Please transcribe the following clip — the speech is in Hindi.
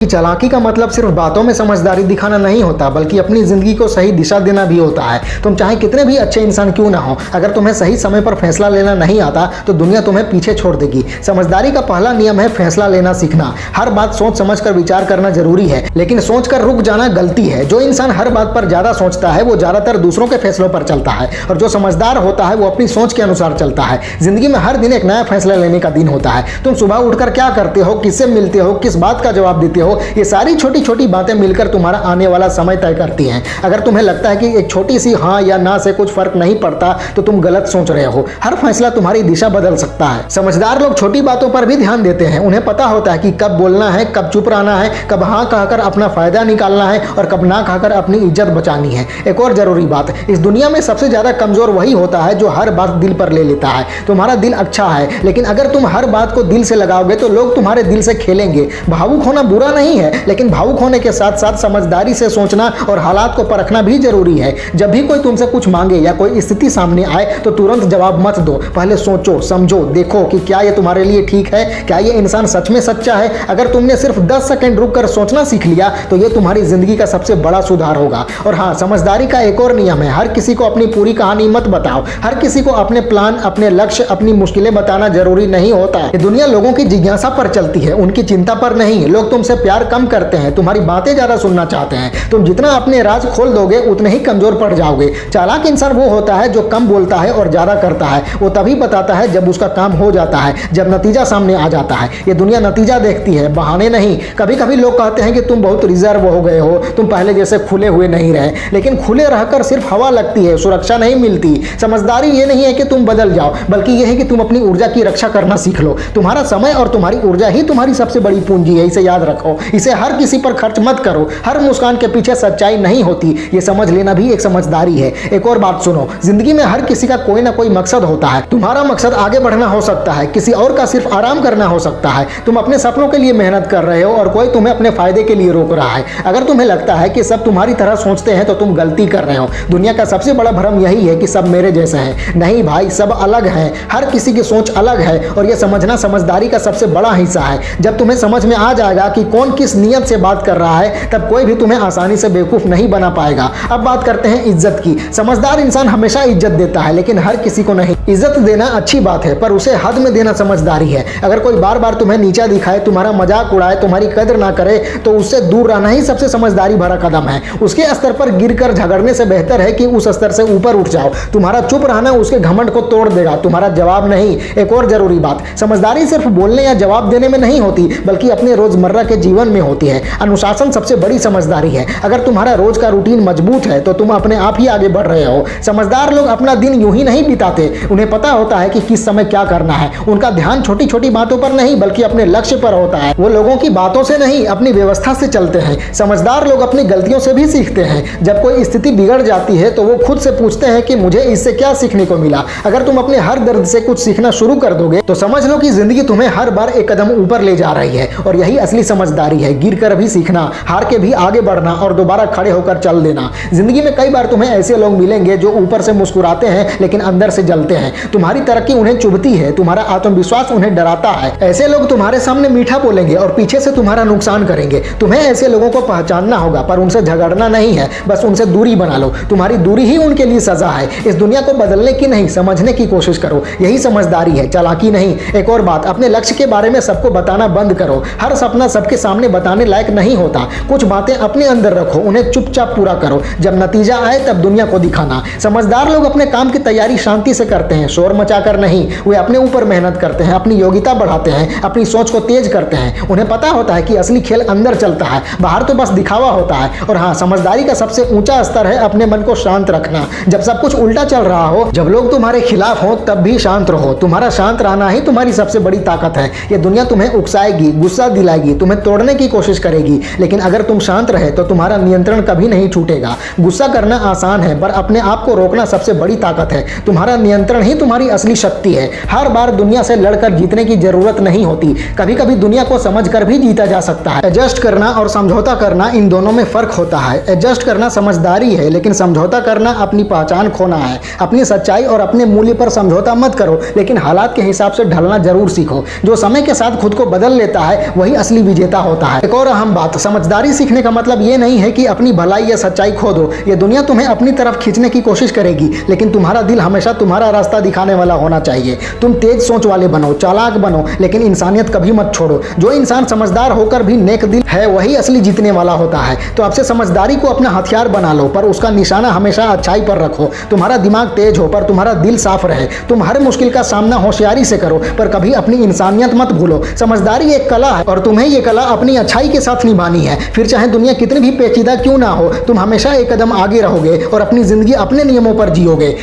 कि चालाकी का मतलब सिर्फ बातों में समझदारी दिखाना नहीं होता, बल्कि अपनी जिंदगी को सही दिशा देना भी होता है। तुम चाहे कितने भी अच्छे इंसान क्यों ना हो, अगर तुम्हें सही समय पर फैसला लेना नहीं आता तो दुनिया तुम्हें पीछे छोड़ देगी। समझदारी का पहला नियम है फैसला लेना सीखना। हर बात सोच समझ कर विचार करना जरूरी है, लेकिन सोच कर रुक जाना गलती है। जो इंसान हर बात पर ज्यादा सोचता है वो ज्यादातर दूसरों के फैसलों पर चलता है, और जो समझदार होता है वो अपनी सोच के अनुसार चलता है। जिंदगी में हर दिन एक नया फैसला लेने का दिन होता है। तुम सुबह उठकर क्या करते हो, किससे मिलते हो, किस बात का जवाब देते हो, ये सारी छोटी छोटी बातें मिलकर तुम्हारा आने वाला समय तय करती हैं। अगर तुम्हें लगता है कि एक छोटी सी हाँ या ना से कुछ फर्क नहीं पड़ता तो तुम गलत सोच रहे हो। हर फैसला तुम्हारी दिशा बदल सकता है। समझदार लोग छोटी बातों पर भी ध्यान देते हैं। उन्हें पता होता है कि कब बोलना है, कब चुप रहना है, कब हाँ कहकर अपना फायदा निकालना है और कब ना कहकर अपनी इज्जत बचानी है। एक और जरूरी बात, इस दुनिया में सबसे ज्यादा कमजोर वही होता है जो हर बात दिल पर ले लेता है। तुम्हारा दिल अच्छा है, लेकिन अगर तुम हर बात को दिल से लगाओगे तो लोग तुम्हारे दिल से खेलेंगे। भावुक होना बुरा नहीं है, लेकिन भावुक होने के साथ साथ समझदारी से सोचना और हालात को परखना भी जरूरी है। जब भी कोई तुमसे कुछ मांगे या कोई स्थिति सामने आए तो तुरंत जवाब मत दो। पहले सोचो, समझो, देखो कि क्या ये तुम्हारे लिए ठीक है, क्या ये इंसान सच में सच्चा है। अगर तुमने सिर्फ 10 सेकंड रुक कर सोचना सीख लिया तो ये तुम्हारी जिंदगी का सबसे बड़ा सुधार होगा। और हाँ, समझदारी का एक और नियम है, हर किसी को अपनी पूरी कहानी मत बताओ। हर किसी को अपने प्लान, अपने लक्ष्य, अपनी मुश्किलें बताना जरूरी नहीं होता है। दुनिया लोगों की जिज्ञासा पर चलती है, उनकी चिंता पर नहीं। लोग तुमसे प्यार कम करते हैं, तुम्हारी बातें ज्यादा सुनना चाहते हैं। तुम जितना अपने राज खोल दोगे उतने ही कमजोर पड़ जाओगे। चालाक इंसान वो होता है जो कम बोलता है और ज्यादा करता है। वो तभी बताता है जब उसका काम हो जाता है, जब नतीजा सामने आ जाता है। ये दुनिया नतीजा देखती है, बहाने नहीं। कभी कभी लोग कहते हैं कि तुम बहुत रिजर्व हो गए हो, तुम पहले जैसे खुले हुए नहीं रहे, लेकिन खुले रहकर सिर्फ हवा लगती है, सुरक्षा नहीं मिलती। समझदारी ये नहीं है कि तुम बदल जाओ, बल्कि यह है कि तुम अपनी ऊर्जा की रक्षा करना सीख लो। तुम्हारा समय और तुम्हारी ऊर्जा ही तुम्हारी सबसे बड़ी पूंजी है, इसे याद रखो। इसे हर किसी पर खर्च मत करो। हर मुस्कान के पीछे सच्चाई नहीं होती, ये समझ लेना भी एक समझदारी है। एक और बात सुनो, जिंदगी में हर किसी का कोई ना कोई मकसद होता है। तुम्हारा मकसद आगे बढ़ना हो सकता है, किसी और का सिर्फ आराम करना हो सकता है। तुम अपने सपनों के लिए मेहनत कर रहे हो और कोई तुम्हें अपने फायदे के लिए रोक रहा है। अगर तुम्हें लगता है कि सब तुम्हारी तरह सोचते हैं तो तुम गलती कर रहे हो। दुनिया का सबसे बड़ा भ्रम यही है कि सब मेरे जैसे हैं। नहीं भाई, सब अलग हैं। हर किसी की सोच अलग है और यह समझना समझदारी का सबसे बड़ा हिस्सा है। जब तुम्हें समझ में आ जाएगा कि कौन किस नियत से बात कर रहा है, तब कोई भी तुम्हें आसानी से बेवकूफ नहीं बना पाएगा। अब बात करते हैं इज्जत की। समझदार इंसान हमेशा इज्जत देता है, लेकिन हर किसी को नहीं। इज्जत देना अच्छी बात है, पर उसे हद में देना समझदारी है। अगर कोई बार बार तुम्हें नीचा दिखाए, तुम्हारा मजाक उड़ाए, तुम्हारी कदर ना करे, तो उससे दूर रहना ही सबसे समझदारी भरा कदम है। उसके स्तर पर गिरकर झगड़ने से बेहतर है कि उस स्तर से ऊपर उठ जाओ। तुम्हारा चुप रहना उसके घमंड को तोड़ देगा, तुम्हारा जवाब नहीं। एक और जरूरी बात, समझदारी सिर्फ बोलने या जवाब देने में नहीं होती, बल्कि अपने रोजमर्रा के जीवन में होती है। अनुशासन सबसे बड़ी समझदारी है। अगर तुम्हारा रोज का रूटीन मजबूत है तो तुम अपने आप ही आगे बढ़ रहे हो। समझदार लोग अपना दिन यूं ही नहीं बिताते, उन्हें पता होता है कि किस समय क्या करना है। उनका ध्यान छोटी छोटी बातों पर नहीं, बल्कि अपने लक्ष्य पर होता है। वो लोगों की बातों से नहीं, अपनी व्यवस्था से चलते हैं। समझदार लोग अपनी गलतियों से भी सीखते हैं। जब कोई स्थिति बिगड़ जाती है तो वो खुद से पूछते हैं कि मुझे इससे क्या सीखने को मिला। अगर तुम अपने हर दर्द से कुछ सीखना शुरू कर दोगे तो समझ लो कि जिंदगी तुम्हें हर बार एक कदम ऊपर ले जा रही है। और यही असली समझदारी है, गिर कर भी सीखना, हार के भी आगे बढ़ना और दोबारा खड़े होकर चल देना। जिंदगी में कई बार तुम्हें ऐसे लोग मिलेंगे जो ऊपर से मुस्कुराते हैं लेकिन अंदर से जलते हैं। तुम्हारी तरक्की उन्हें चुभती है, तुम्हारा आत्मविश्वास उन्हें डराता है। ऐसे लोग तुम्हारे सामने मीठा बोलेंगे और पीछे से तुम्हारा नुकसान करेंगे। तुम्हें ऐसे लोगों को पहचानना होगा, पर उनसे झगड़ना नहीं है, बस उनसे दूरी बना लो। तुम्हारी दूरी ही उनके लिए सजा है। इस दुनिया को बदलने की नहीं, समझने की कोशिश करो। यही समझदारी है, चालाकी नहीं। एक और बात, अपने लक्ष्य के बारे में सबको बताना बंद करो। हर सपना सबके सामने बताने लायक नहीं होता। कुछ बातें अपने अंदर रखो, उन्हें चुपचाप पूरा करो। जब नतीजा आए तब दुनिया को दिखाना। समझदार लोग अपने काम की तैयारी शांति से करते हैं, शोर मचाकर नहीं। वे अपने ऊपर मेहनत करते हैं, अपनी योग्यता बढ़ाते हैं, अपनी सोच को तेज करते हैं। उन्हें पता होता है कि असली खेल अंदर चलता है, बाहर तो बस दिखावा होता है। और हाँ, समझदारी का सबसे ऊंचा स्तर है अपने मन को शांत रखना। जब सब कुछ उल्टा चल रहा हो, जब लोग तुम्हारे खिलाफ हो, तब भी शांत रहो। तुम्हारा शांत रहना ही तुम्हारी सबसे बड़ी ताकत है। ये दुनिया तुम्हें उकसाएगी, गुस्सा दिलाएगी, तुम्हें तोड़ने की कोशिश करेगी, लेकिन अगर तुम शांत रहे तो तुम्हारा नियंत्रण कभी नहीं छूटेगा। गुस्सा करना आसान है, पर अपने आप को रोकना सबसे बड़ी ताकत है। तुम्हारा नियंत्रण ही तुम्हारी असली शक्ति है। हर बार दुनिया से लड़कर जीतने की जरूरत नहीं होती, कभी कभी दुनिया को समझकर भी जीता जा सकता है। एडजस्ट करना और समझौता करना, इन दोनों में फर्क होता है। एडजस्ट करना समझदारी है, लेकिन समझौता करना अपनी पहचान खोना है। अपनी सच्चाई और अपने मूल्य पर समझौता मत करो, लेकिन हालात के हिसाब से ढलना जरूर सीखो। जो समय के साथ खुद को बदल लेता है वही असली विजेता होता है। एक और अहम बात, समझदारी सीखने का मतलब ये नहीं है कि अपनी भलाई या सच्चाई खो दो। ये दुनिया तुम्हें अपनी तरफ खींचने की कोशिश करेगी, लेकिन तुम्हारा दिल हमेशा तुम्हारा रास्ता दिखाने वाला होना चाहिए। तुम तेज सोच वाले बनो, चालाक बनो, लेकिन इंसानियत कभी मत छोड़ो। जो इंसान समझदार होकर भी नेक दिल है वही असली जीतने वाला होता है। तो आपसे समझदारी को अपना हथियार बना लो, पर उसका निशाना हमेशा अच्छाई पर रखो। तुम्हारा दिमाग तेज हो पर तुम्हारा दिल साफ रहे। तुम हर मुश्किल का सामना होशियारी से करो, पर कभी अपनी इंसानियत मत भूलो। समझदारी एक कला है और तुम्हें ये कला अपनी अच्छाई के साथ निभानी है। फिर चाहे दुनिया कितनी भी पेचीदा क्यों ना हो, तुम हमेशा एक कदम आगे रहोगे और अपनी जिंदगी अपने नियमों पर जियोगे।